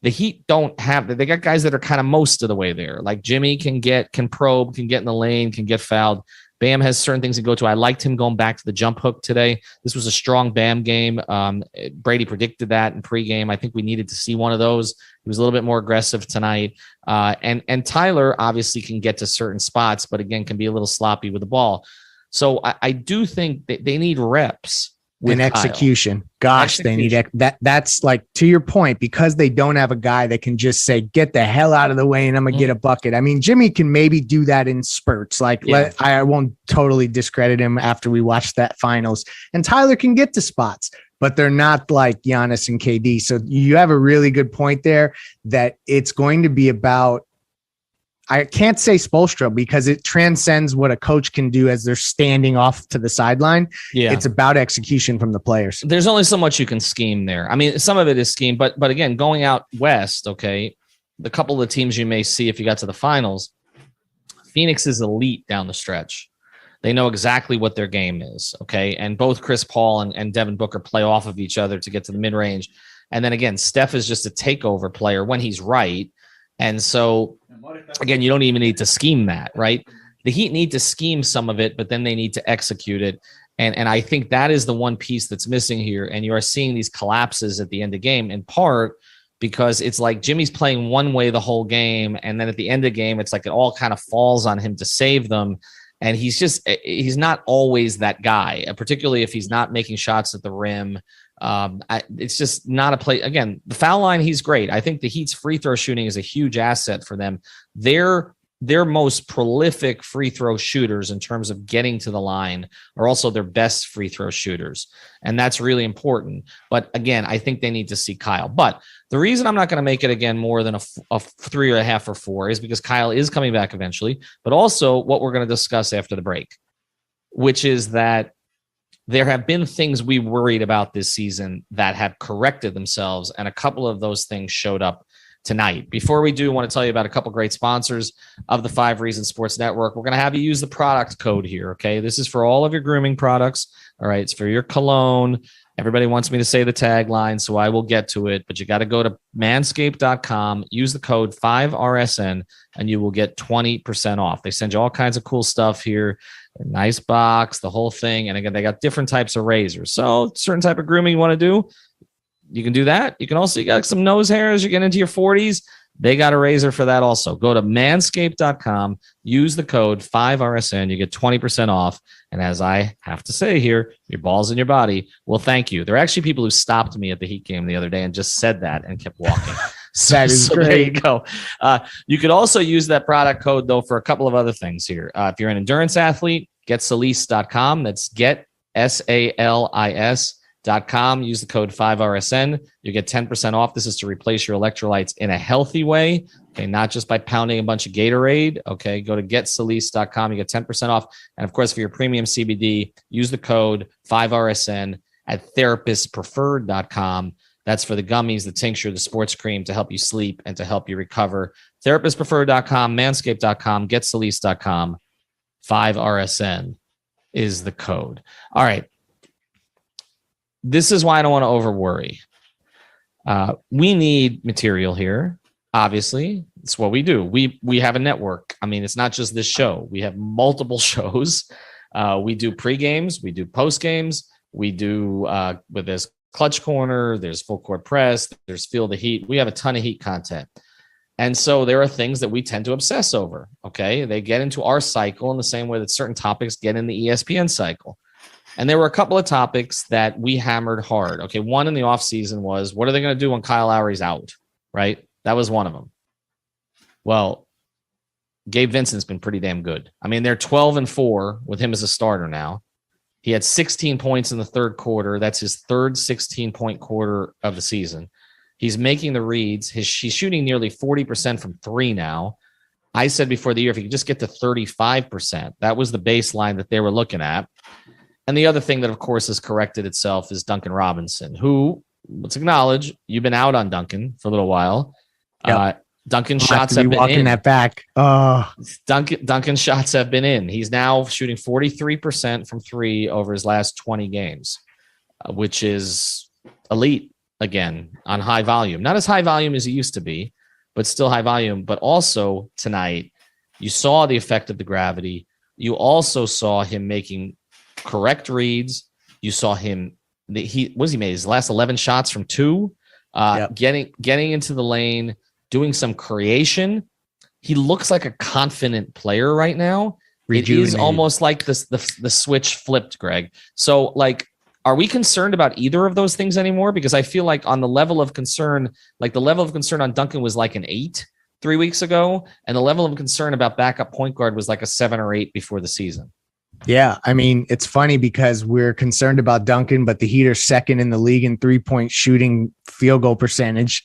S18: The Heat don't have that. They got guys that are kind of most of the way there. Like Jimmy can probe, can get in the lane, can get fouled. Bam has certain things to go to. I liked him going back to the jump hook today. This was a strong Bam game. Brady predicted that in pregame. I think we needed to see one of those. He was a little bit more aggressive tonight. And Tyler obviously can get to certain spots, but again, can be a little sloppy with the ball. So I do think that they need reps.
S1: And execution. Gosh, they need that. That's like, to your point, because they don't have a guy that can just say, get the hell out of the way and I'm gonna get a bucket. I mean, Jimmy can maybe do that in spurts. I won't totally discredit him after we watch that finals. And Tyler can get to spots, but they're not like Giannis and KD. So you have a really good point there that it's going to be about, I can't say Spoelstra because it transcends what a coach can do as they're standing off to the sideline.
S18: Yeah.
S1: It's about execution from the players.
S18: There's only so much you can scheme there. I mean, some of it is scheme, but again, going out west, okay, the couple of teams you may see if you got to the finals, Phoenix is elite down the stretch. They know exactly what their game is, okay? And both Chris Paul and Devin Booker play off of each other to get to the mid-range. And then again, Steph is just a takeover player when he's right. And so, again, you don't even need to scheme that, right? The Heat need to scheme some of it, but then they need to execute it. And I think that is the one piece that's missing here. And you are seeing these collapses at the end of the game, in part because it's like Jimmy's playing one way the whole game. And then at the end of the game, it's like it all kind of falls on him to save them. And he's not always that guy, particularly if he's not making shots at the rim. It's just not a play. Again, the foul line, he's great. I think the Heat's free throw shooting is a huge asset for them. Their most prolific free throw shooters in terms of getting to the line are also their best free throw shooters. And that's really important. But again, I think they need to see Kyle. But the reason I'm not going to make it again more than a 3.5 or 4 is because Kyle is coming back eventually, but also what we're going to discuss after the break, which is that there have been things we worried about this season that have corrected themselves, and a couple of those things showed up tonight. Before we do, I want to tell you about a couple great sponsors of the 5 Reasons Sports Network. We're going to have you use the product code here, okay? This is for all of your grooming products, all right? It's for your cologne. Everybody wants me to say the tagline, so I will get to it, but you got to go to manscaped.com, use the code 5RSN, and you will get 20% off. They send you all kinds of cool stuff here. A nice box, the whole thing. And again, they got different types of razors. So certain type of grooming you want to do, you can do that. You can also, you got some nose hairs, you get into your 40s, they got a razor for that also. Go to manscaped.com, use the code 5RSN, you get 20% off. And as I have to say here, your balls in your body will thank you. There are actually people who stopped me at the Heat game the other day and just said that and kept walking.
S1: That is great.
S18: There you go. You could also use that product code, though, for a couple of other things here. If you're an endurance athlete, get Salis.com. That's get SALIS.com. Use the code 5RSN. You get 10% off. This is to replace your electrolytes in a healthy way. Okay, not just by pounding a bunch of Gatorade. Okay, go to getsalis.com. You get 10% off. And of course, for your premium CBD, use the code 5RSN at therapistpreferred.com. That's for the gummies, the tincture, the sports cream to help you sleep and to help you recover. Therapistpreferred.com, manscaped.com, getsalis.com, 5RSN. is the code. All right. This is why I don't want to over worry. We need material here. Obviously, it's what we do. We have a network. I mean, it's not just this show. We have multiple shows. We do pre-games. We do post-games. We do with this Clutch Corner. There's Full Court Press. There's Feel the Heat. We have a ton of Heat content. And so there are things that we tend to obsess over. Okay. They get into our cycle in the same way that certain topics get in the ESPN cycle. And there were a couple of topics that we hammered hard. Okay. One in the offseason was, what are they going to do when Kyle Lowry's out? Right. That was one of them. Well, Gabe Vincent's been pretty damn good. I mean, they're 12-4 with him as a starter now. He had 16 points in the third quarter. That's his third 16-point quarter of the season. He's making the reads. He's shooting nearly 40% from three now. I said before the year, if he could just get to 35%, that was the baseline that they were looking at. And the other thing that, of course, has corrected itself is Duncan Robinson, who, let's acknowledge, you've been out on Duncan for a little while.
S1: Yep.
S18: Duncan shots have been
S1: walking
S18: in.
S1: that back.
S18: Duncan shots have been in. He's now shooting 43% from three over his last 20 games, which is elite again on high volume. Not as high volume as he used to be, but still high volume. But also tonight, you saw the effect of the gravity. You also saw him making correct reads. You saw him. He made his last 11 shots from two, getting into the lane, doing some creation. He looks like a confident player right now. It is almost like the switch flipped, Greg. So, like, are we concerned about either of those things anymore? Because I feel like on the level of concern, like the level of concern on Duncan was like an 8 3 weeks ago, and the level of concern about backup point guard was like a 7 or 8 before the season.
S1: Yeah, I mean, it's funny because we're concerned about Duncan, but the Heat are second in the league in 3-point shooting field goal percentage.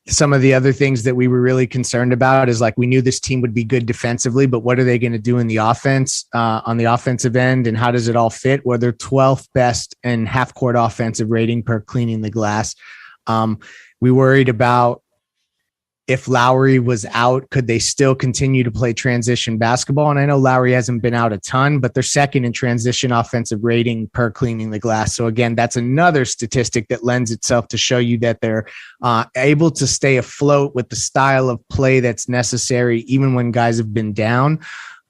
S1: Some of the other things that we were really concerned about is like we knew this team would be good defensively, but what are they going to do in the offense on the offensive end, and how does it all fit? Well, they're 12th best in half-court offensive rating per cleaning the glass. We worried about if Lowry was out, could they still continue to play transition basketball? And I know Lowry hasn't been out a ton, but they're second in transition offensive rating per cleaning the glass. So again, that's another statistic that lends itself to show you that they're able to stay afloat with the style of play that's necessary, even when guys have been down.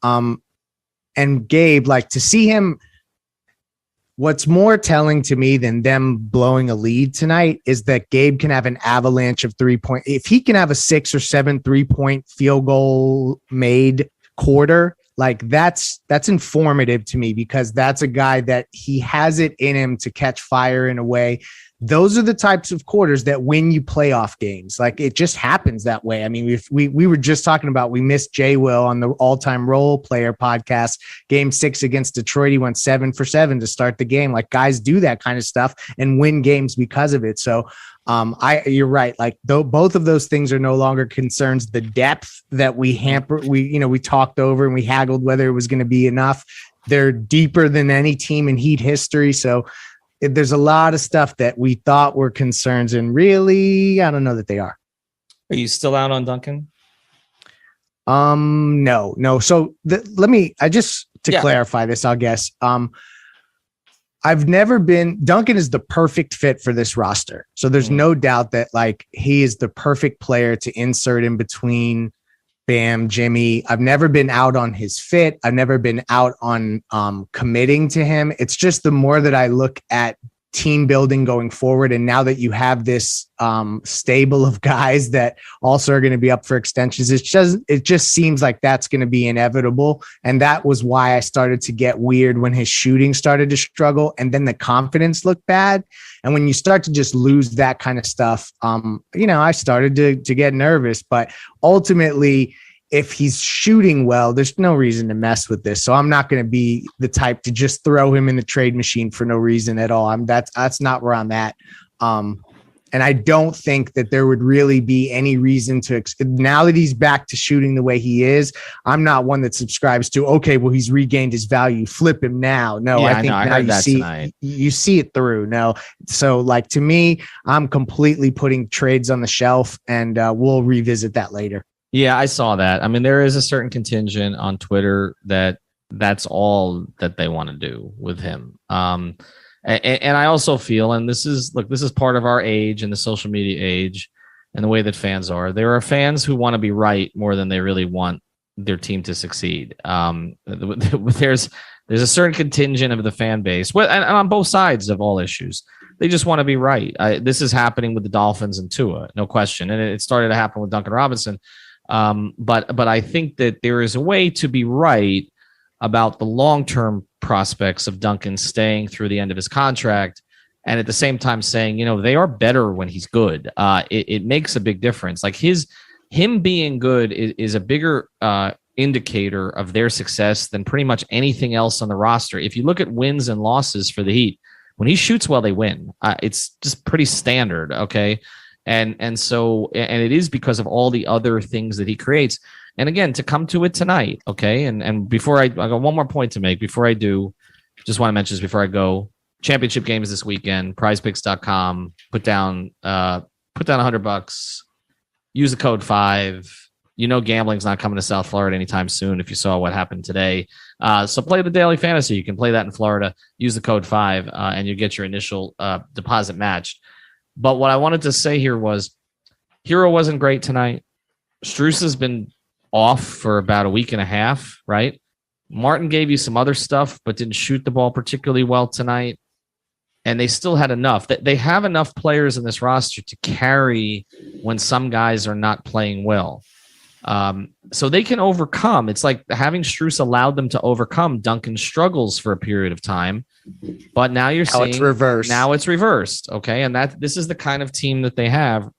S1: And Gabe, like, to see him, what's more telling to me than them blowing a lead tonight is that Gabe can have an avalanche of 3-point. If he can have a 6 or 7 3-point field goal made quarter, like that's informative to me, because that's a guy that he has it in him to catch fire in a way. Those are the types of quarters that win you playoff games. Like, it just happens that way. I mean, if we were just talking about, we missed Jay Will on the all-time role player podcast, game 6 against Detroit. He went 7 for 7 to start the game. Like, guys do that kind of stuff and win games because of it. So you're right. Like, though both of those things are no longer concerns. The depth that we talked over and we haggled whether it was going to be enough. They're deeper than any team in Heat history. So there's a lot of stuff that we thought were concerns, and really, I don't know that they are.
S18: Are you still out on Duncan?
S1: No. So clarify this, I guess. I've never been. Duncan is the perfect fit for this roster. So there's no doubt that, like, he is the perfect player to insert in between Bam, Jimmy. I've never been out on his fit. I've never been out on committing to him. It's just the more that I look at team building going forward, and now that you have this stable of guys that also are going to be up for extensions, it just seems like that's going to be inevitable. And that was why I started to get weird when his shooting started to struggle, and then the confidence looked bad. And when you start to just lose that kind of stuff, I started to get nervous. But ultimately, if he's shooting well, there's no reason to mess with this. So I'm not going to be the type to just throw him in the trade machine for no reason at all. That's not where I'm at. And I don't think that there would really be any reason to, now that he's back to shooting the way he is, I'm not one that subscribes to, okay, well, he's regained his value, flip him now. No,
S18: yeah,
S1: I think now you see it through. No. So, like, to me, I'm completely putting trades on the shelf, and we'll revisit that later.
S18: Yeah, I saw that. I mean, there is a certain contingent on Twitter that That's all that they want to do with him. And I also feel, and this is part of our age and the social media age and the way that fans are. There are fans who want to be right more than they really want their team to succeed. There's a certain contingent of the fan base, and on both sides of all issues, they just want to be right. This is happening with the Dolphins and Tua, no question, and it started to happen with Duncan Robinson. But I think that there is a way to be right about the long-term prospects of Duncan staying through the end of his contract, and at the same time saying, they are better when he's good. It makes a big difference. Like him being good is a bigger indicator of their success than pretty much anything else on the roster. If you look at wins and losses for the Heat, when he shoots well, they win. It's just pretty standard, okay? And it is because of all the other things that he creates. And again, to come to it tonight, okay? And before I got one more point to make. Before I do, just want to mention this before I go. Championship games this weekend. PrizePicks.com. Put down $100. Use the code 5. Gambling's not coming to South Florida anytime soon. If you saw what happened today, so play the daily fantasy. You can play that in Florida. Use the code 5, and you get your initial deposit matched. But what I wanted to say here was, Hero wasn't great tonight. Strus has been off for about a week and a half, right? Martin gave you some other stuff, but didn't shoot the ball particularly well tonight. And they still had enough. They have enough players in this roster to carry when some guys are not playing well. So they can overcome. It's like having Strus allowed them to overcome Duncan's struggles for a period of time. But now you're seeing
S1: it's reversed.
S18: Now it's reversed. Okay. And this is the kind of team that they have.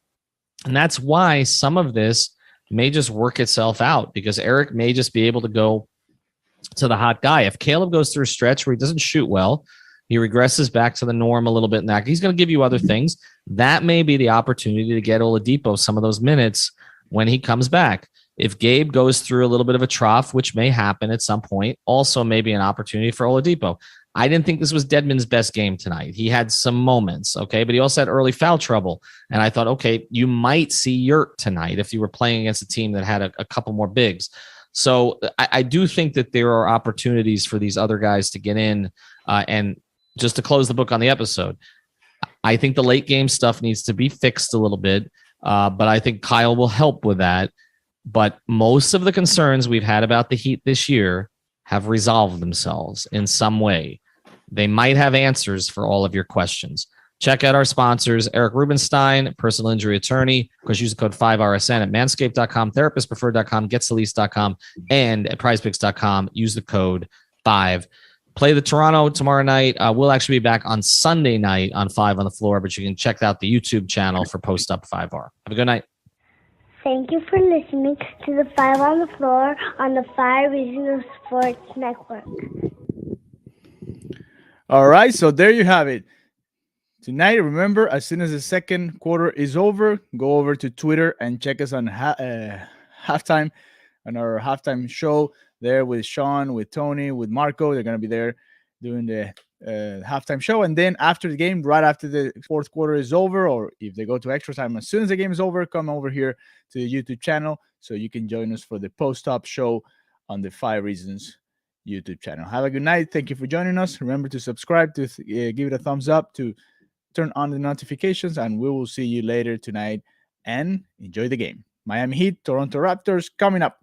S18: And that's why some of this may just work itself out, because Eric may just be able to go to the hot guy. If Caleb goes through a stretch where he doesn't shoot well, he regresses back to the norm a little bit in that. He's going to give you other things. That may be the opportunity to get Oladipo some of those minutes when he comes back. If Gabe goes through a little bit of a trough, which may happen at some point, also maybe an opportunity for Oladipo. I didn't think this was Dedmon's best game tonight. He had some moments, okay, but he also had early foul trouble. And I thought, okay, you might see Yurt tonight if you were playing against a team that had a couple more bigs. So I do think that there are opportunities for these other guys to get in. And just to close the book on the episode, I think the late game stuff needs to be fixed a little bit, but I think Kyle will help with that. But most of the concerns we've had about the Heat this year have resolved themselves in some way. They might have answers for all of your questions. Check out our sponsors, Eric Rubenstein, personal injury attorney. Of course, use the code 5RSN at manscaped.com, therapistpreferred.com, getsthelease.com, and at prizepicks.com. Use the code 5. Play the Toronto tomorrow night. We'll actually be back on Sunday night on 5 on the Floor, but you can check out the YouTube channel for Post Up 5R. Have a good night.
S21: Thank you for listening to the 5 on the Floor on the 5 Regional Sports Network.
S5: All right, so there you have it. Tonight, remember, as soon as the second quarter is over, go over to Twitter and check us on halftime, on our halftime show there with Sean, with Tony, with Marco. They're going to be there doing the halftime show. And then after the game, right after the fourth quarter is over, or if they go to extra time, as soon as the game is over, come over here to the YouTube channel so you can join us for the post-up show on the 5 Reasons YouTube channel. Have a good night. Thank you for joining us. Remember to subscribe, to give it a thumbs up, to turn on the notifications, and we will see you later tonight, and enjoy the game. Miami Heat, Toronto Raptors coming up